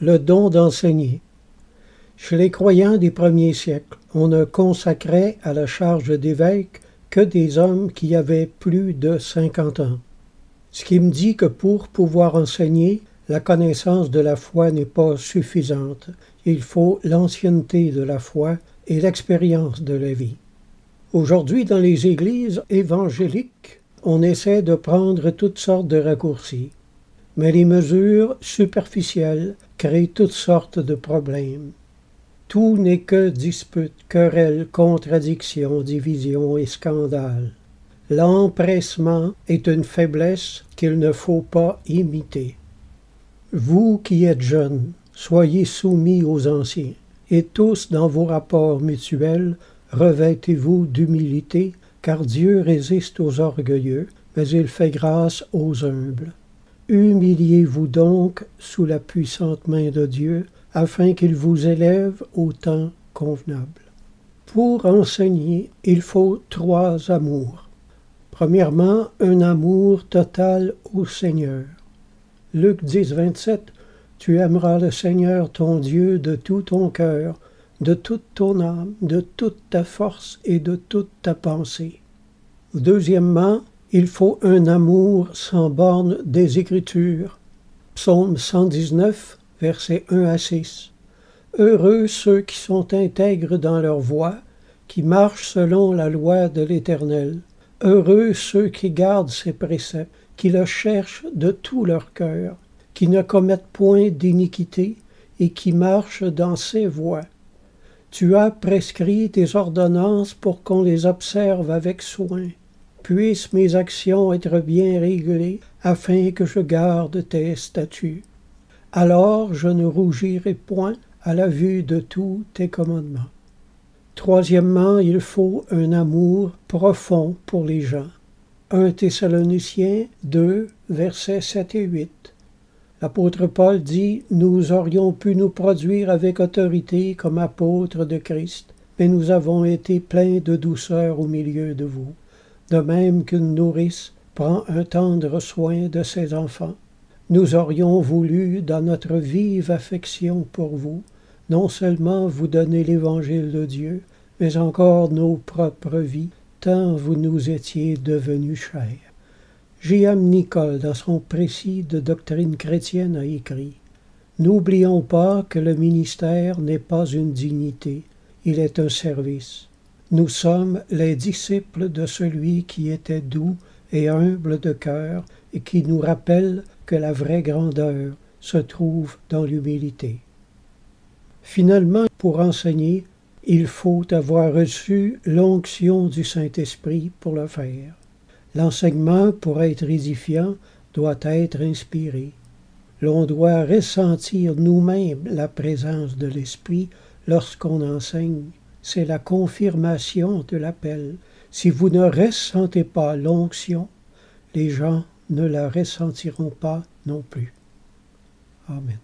Le don d'enseigner. Chez les croyants des premiers siècles, on ne consacrait à la charge d'évêque que des hommes qui avaient plus de 50 ans. Ce qui me dit que pour pouvoir enseigner, la connaissance de la foi n'est pas suffisante. Il faut l'ancienneté de la foi et l'expérience de la vie. Aujourd'hui, dans les églises évangéliques, on essaie de prendre toutes sortes de raccourcis. Mais les mesures superficielles créent toutes sortes de problèmes. Tout n'est que dispute, querelle, contradiction, division et scandale. L'empressement est une faiblesse qu'il ne faut pas imiter. Vous qui êtes jeunes, soyez soumis aux anciens, et tous dans vos rapports mutuels, revêtez-vous d'humilité, car Dieu résiste aux orgueilleux, mais il fait grâce aux humbles. Humiliez-vous donc sous la puissante main de Dieu, afin qu'il vous élève au temps convenable. Pour enseigner, il faut 3 amours. Premièrement, un amour total au Seigneur. Luc 10, 27, « Tu aimeras le Seigneur ton Dieu de tout ton cœur, de toute ton âme, de toute ta force et de toute ta pensée. » Deuxièmement, il faut un amour sans borne des Écritures. Psaume 119, versets 1 à 6. Heureux ceux qui sont intègres dans leur voie, qui marchent selon la loi de l'Éternel. Heureux ceux qui gardent ses préceptes, qui le cherchent de tout leur cœur, qui ne commettent point d'iniquité et qui marchent dans ses voies. Tu as prescrit tes ordonnances pour qu'on les observe avec soin. Puissent mes actions être bien réglées, afin que je garde tes statuts. Alors je ne rougirai point à la vue de tous tes commandements. Troisièmement, il faut un amour profond pour les gens. 1 Thessaloniciens 2, versets 7 et 8. L'apôtre Paul dit « Nous aurions pu nous produire avec autorité comme apôtres de Christ, mais nous avons été pleins de douceur au milieu de vous. De même qu'une nourrice prend un tendre soin de ses enfants. Nous aurions voulu, dans notre vive affection pour vous, non seulement vous donner l'Évangile de Dieu, mais encore nos propres vies, tant vous nous étiez devenus chers. » J.M. Nicole, dans son précis de doctrine chrétienne, a écrit « N'oublions pas que le ministère n'est pas une dignité, il est un service. Nous sommes les disciples de celui qui était doux et humble de cœur et qui nous rappelle que la vraie grandeur se trouve dans l'humilité. » Finalement, pour enseigner, il faut avoir reçu l'onction du Saint-Esprit pour le faire. L'enseignement, pour être édifiant, doit être inspiré. L'on doit ressentir nous-mêmes la présence de l'Esprit lorsqu'on enseigne. C'est la confirmation de l'appel. Si vous ne ressentez pas l'onction, les gens ne la ressentiront pas non plus. Amen.